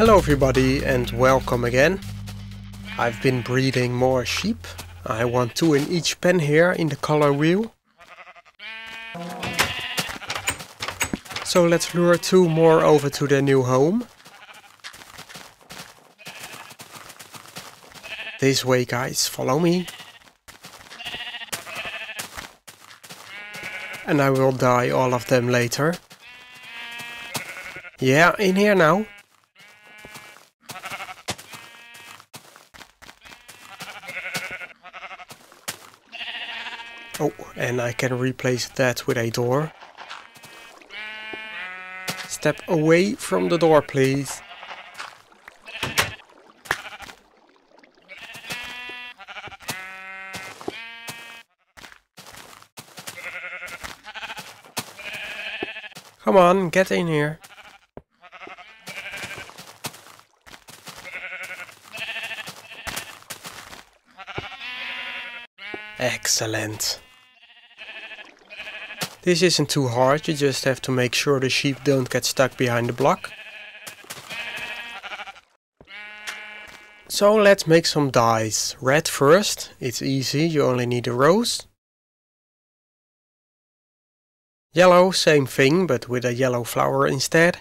Hello everybody and welcome again. I've been breeding more sheep. I want 2 in each pen here in the color wheel. So let's lure 2 more over to their new home. This way guys, follow me. And I will dye all of them later. Yeah, in here now. Oh, and I can replace that with a door. Step away from the door, please. Come on, get in here. Excellent. This isn't too hard, you just have to make sure the sheep don't get stuck behind the block. So let's make some dyes. Red first, it's easy, you only need a rose. Yellow, same thing, but with a yellow flower instead.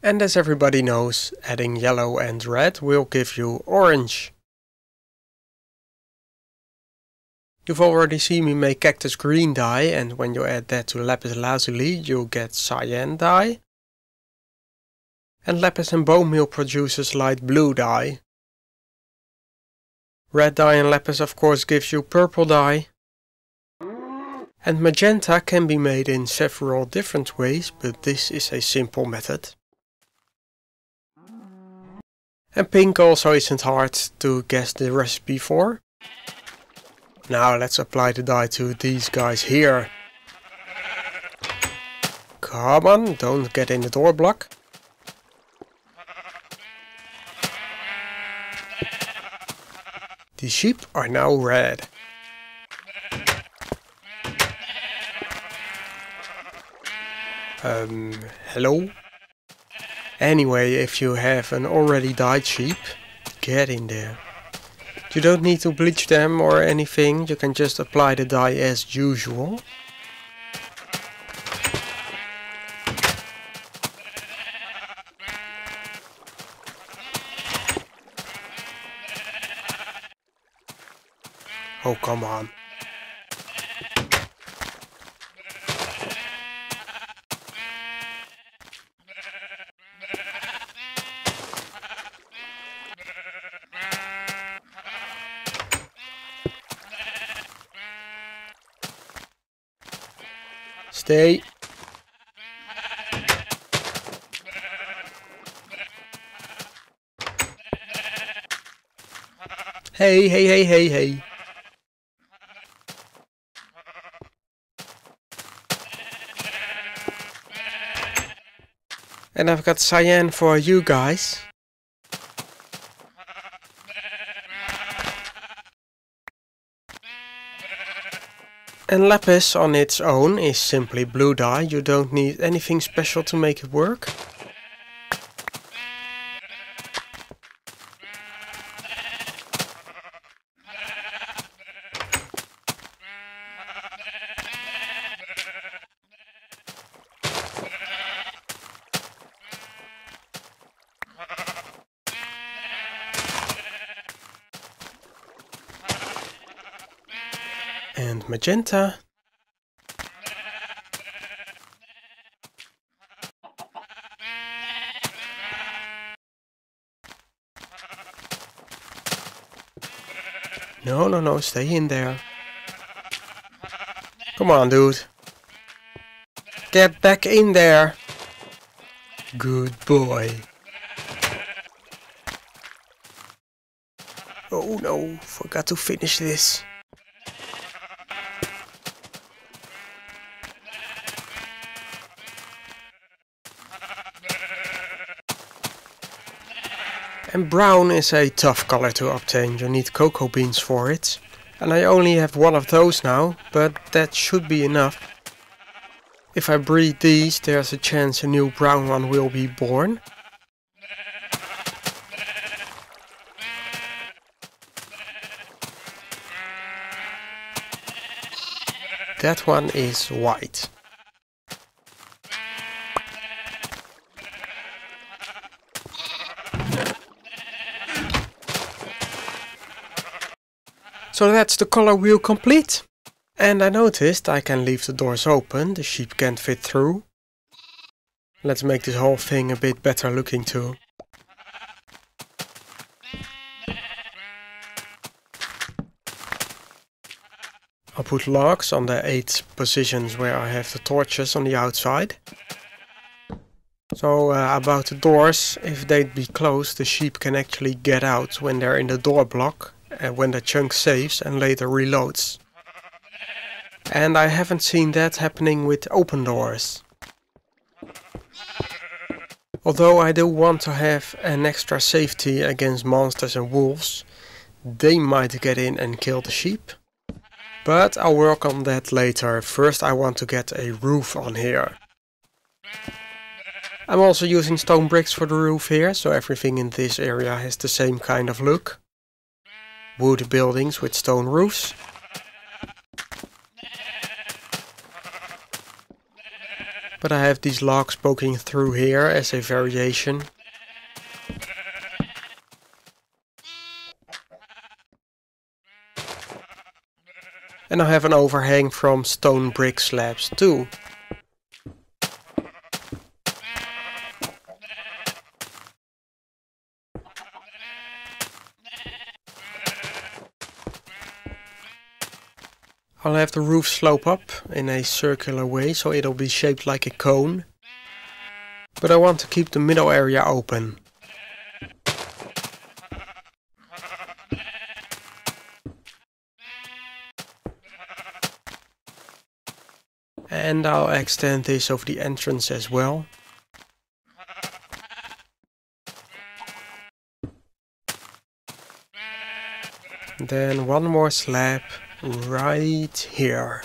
And as everybody knows, adding yellow and red will give you orange. You've already seen me make cactus green dye, and when you add that to lapis lazuli you'll get cyan dye. And lapis and bone meal produces light blue dye. Red dye and lapis of course gives you purple dye. And magenta can be made in several different ways, but this is a simple method. And pink also isn't hard to guess the recipe for. Now let's apply the dye to these guys here. Come on, don't get in the door block. The sheep are now red. Hello? Anyway, if you have an already dyed sheep, get in there. You don't need to bleach them or anything, you can just apply the dye as usual. Oh, come on. Stay. Hey. And I've got cyan for you guys. And lapis on its own is simply blue dye, you don't need anything special to make it work. And magenta. No, stay in there. Come on, dude. Get back in there. Good boy. Oh no, forgot to finish this. And brown is a tough color to obtain, you need cocoa beans for it. And I only have 1 of those now, but that should be enough. If I breed these, there's a chance a new brown one will be born. That one is white. So that's the color wheel complete. And I noticed I can leave the doors open, the sheep can't fit through. Let's make this whole thing a bit better looking too. I'll put logs on the 8 positions where I have the torches on the outside. So about the doors, if they'd be closed, the sheep can actually get out when they're in the door block, when the chunk saves and later reloads. And I haven't seen that happening with open doors. Although I do want to have an extra safety against monsters and wolves, they might get in and kill the sheep. But I'll work on that later. First I want to get a roof on here. I'm also using stone bricks for the roof here, so everything in this area has the same kind of look. Wood buildings with stone roofs. But I have these logs poking through here as a variation. And I have an overhang from stone brick slabs too. I'll have the roof slope up in a circular way, so it'll be shaped like a cone. But I want to keep the middle area open. And I'll extend this over the entrance as well. Then one more slab right here.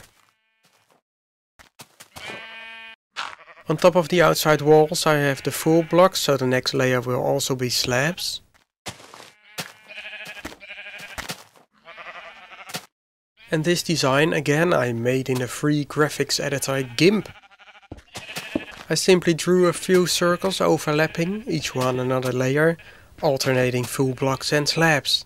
On top of the outside walls I have the full blocks, so the next layer will also be slabs. And this design again I made in a free graphics editor GIMP. I simply drew a few circles overlapping, each one another layer, alternating full blocks and slabs.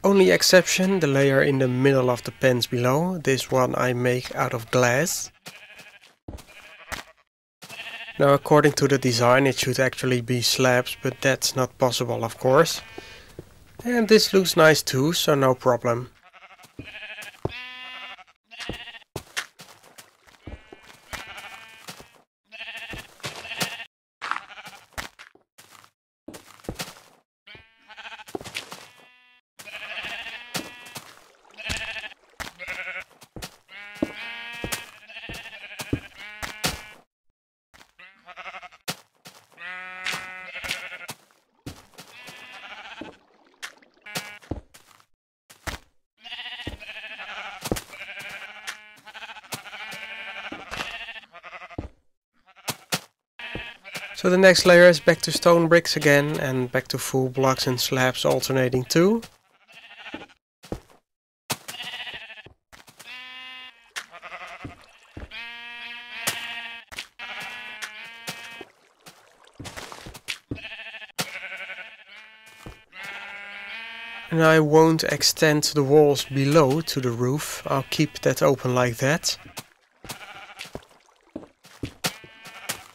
Only exception, the layer in the middle of the pens below. This one I make out of glass. Now according to the design it should actually be slabs, but that's not possible of course. And this looks nice too, so no problem. So the next layer is back to stone bricks again and back to full blocks and slabs alternating too. And I won't extend the walls below to the roof, I'll keep that open like that.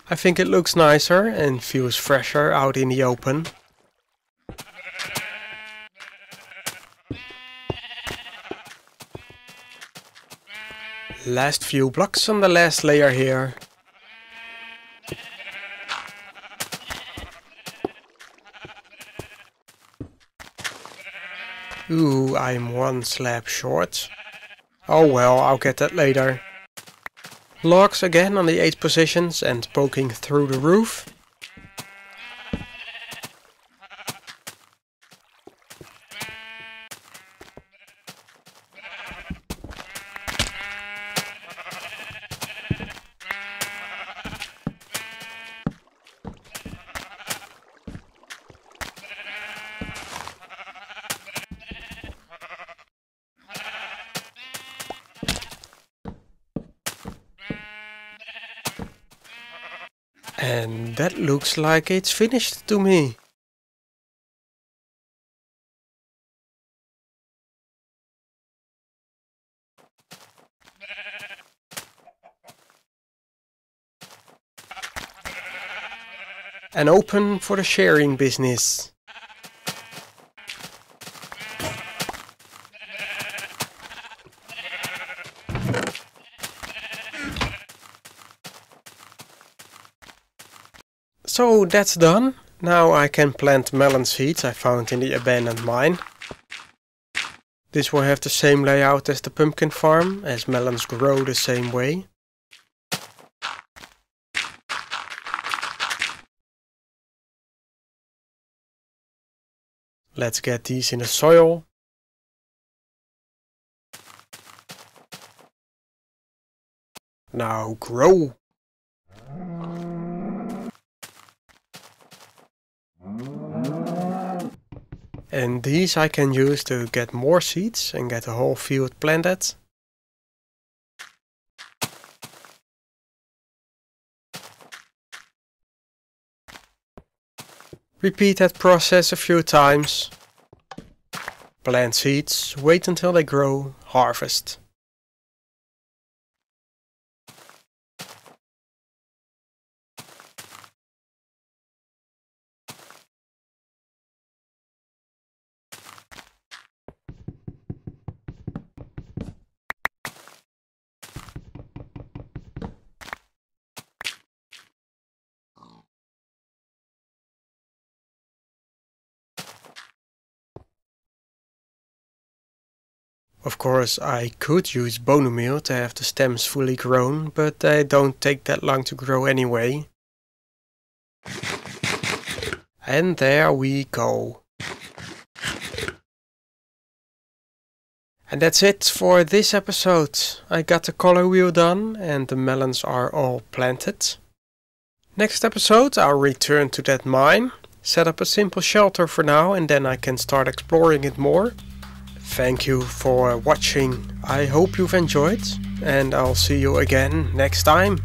I think it looks nicer and feels fresher out in the open. Last few blocks on the last layer here. Ooh, I'm one slab short. Oh well, I'll get that later. Logs again on the 8 positions and poking through the roof. And that looks like it's finished to me. And open for the sharing business. So that's done. Now I can plant melon seeds I found in the abandoned mine. This will have the same layout as the pumpkin farm, as melons grow the same way. Let's get these in the soil. Now grow! And these I can use to get more seeds and get the whole field planted. Repeat that process a few times. Plant seeds, wait until they grow, harvest. Of course, I could use bone meal to have the stems fully grown, but they don't take that long to grow anyway. And there we go. And that's it for this episode. I got the color wheel done and the melons are all planted. Next episode I'll return to that mine, set up a simple shelter for now, and then I can start exploring it more. Thank you for watching. I hope you've enjoyed, and I'll see you again next time.